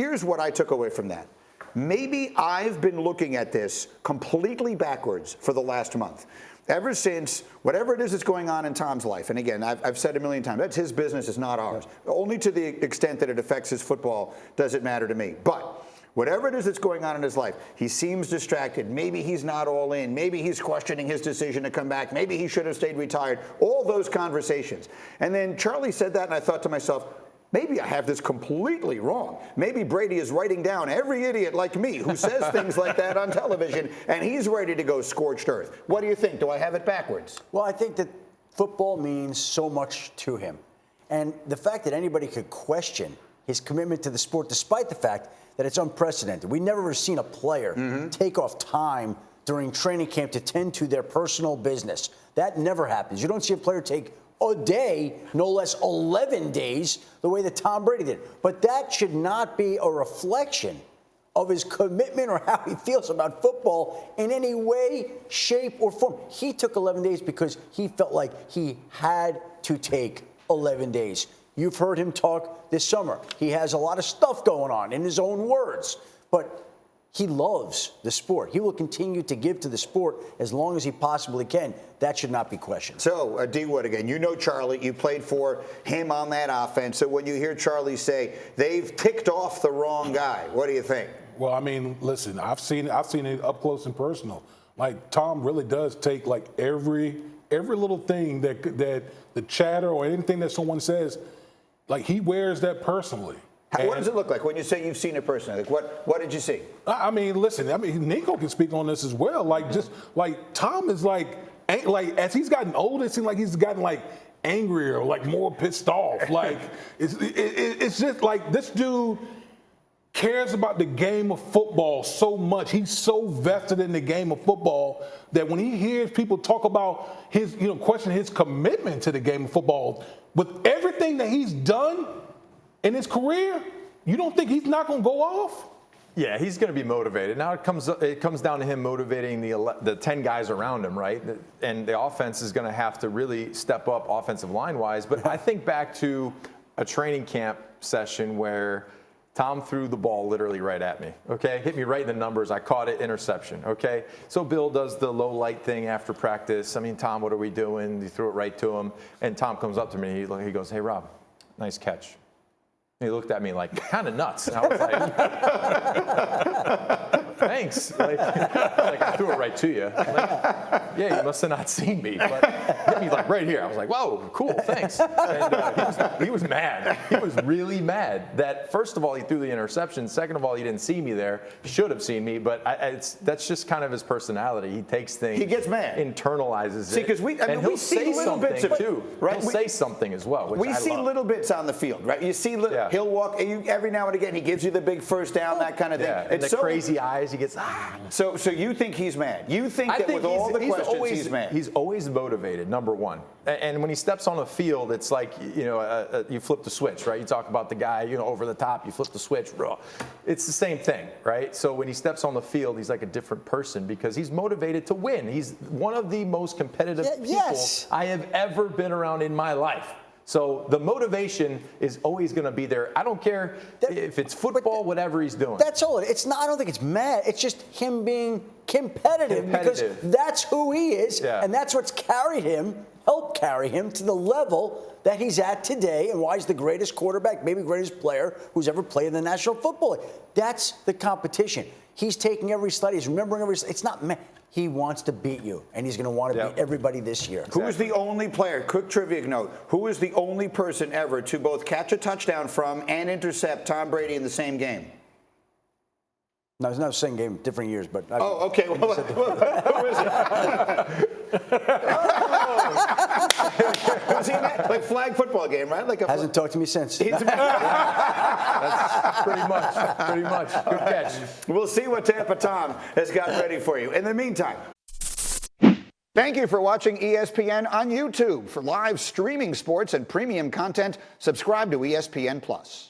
here's what I took away from that. Maybe I've been looking at this completely backwards for the last month. Ever since whatever it is that's going on in Tom's life, and again, I've said a million times, that's his business, it's not ours. Only to the extent that it affects his football does it matter to me. But whatever it is that's going on in his life, he seems distracted. Maybe he's not all in. Maybe he's questioning his decision to come back. Maybe he should have stayed retired. All those conversations. And then Charlie said that, and I thought to myself, maybe I have this completely wrong. Maybe Brady is writing down every idiot like me who says things like that on television, and he's ready to go scorched earth. What do you think? Do I have it backwards? Well, I think that football means so much to him. And the fact that anybody could question his commitment to the sport, despite the fact that it's unprecedented. We've never seen a player take off time during training camp to tend to their personal business. That never happens. You don't see a player take a day, no less 11 days, the way that Tom Brady did. But that should not be a reflection of his commitment or how he feels about football in any way, shape, or form. He took 11 days because he felt like he had to take 11 days. You've heard him talk this summer. He has a lot of stuff going on in his own words, but he loves the sport. He will continue to give to the sport as long as he possibly can. That should not be questioned. So, D. Wood again, you know Charlie. You played for him on that offense. So when you hear Charlie say they've ticked off the wrong guy, what do you think? Well, I mean, listen, I've seen it up close and personal. Like, Tom really does take like every little thing that the chatter or anything that someone says, like he wears that personally. What does it look like when you say you've seen it personally? Like what did you see? I mean, listen. I mean, Nico can speak on this as well. Like, just like Tom is like as he's gotten older, it seems like he's gotten like angrier, like more pissed off. Like it's just like this dude cares about the game of football so much. He's so vested in the game of football that when he hears people talk about his, question his commitment to the game of football, with everything that he's done in his career, you don't think he's not going to go off? Yeah, he's going to be motivated. Now it comes down to him motivating the 10 guys around him, right? And the offense is going to have to really step up offensive line-wise. But I think back to a training camp session where Tom threw the ball literally right at me, okay? Hit me right in the numbers. I caught it, interception, okay? So Bill does the low light thing after practice. I mean, Tom, what are we doing? He threw it right to him. And Tom comes up to me. He goes, hey, Rob, nice catch. He looked at me like kind of nuts. And I was like, thanks. Like I threw it right to you. Like, yeah, you must have not seen me. But hit me like right here. I was like, whoa, cool, thanks. And he was mad. He was really mad that, first of all, he threw the interception. Second of all, he didn't see me there. Should have seen me. But that's just kind of his personality. He takes things. He gets mad. Internalizes See, because we see little bits of too. Right? He'll say something as well. We see little bits on the field, right? You see, he'll walk. Every now and again, he gives you the big first down, that kind of thing. Yeah, and the crazy eyes, he gets. So you think he's mad? You think that with all the questions, he's mad? He's always motivated, number one. And when he steps on the field, it's like, you flip the switch, right? You talk about the guy, over the top, you flip the switch. It's the same thing, right? So when he steps on the field, he's like a different person because he's motivated to win. He's one of the most competitive people I have ever been around in my life. So the motivation is always going to be there. I don't care if it's football, whatever he's doing. That's all. It's not. I don't think it's mad. It's just him being competitive. Because that's who he is, and that's what's helped carry him to the level that he's at today, and why he's the greatest quarterback, maybe greatest player who's ever played in the National Football League. That's the competition. He's taking every study. He's remembering every. It's not mad. He wants to beat you, and he's going to want to beat everybody this year. Who is the only player, quick trivia note, who is the only person ever to both catch a touchdown from and intercept Tom Brady in the same game? No, it's not the same game, different years, but. Okay. Who is it? Was he in that, like flag football game, right? Hasn't talked to me since. That's pretty much. Good catch. We'll see what Tampa Tom has got ready for you. In the meantime, thank you for watching ESPN on YouTube. For live streaming sports and premium content, subscribe to ESPN+.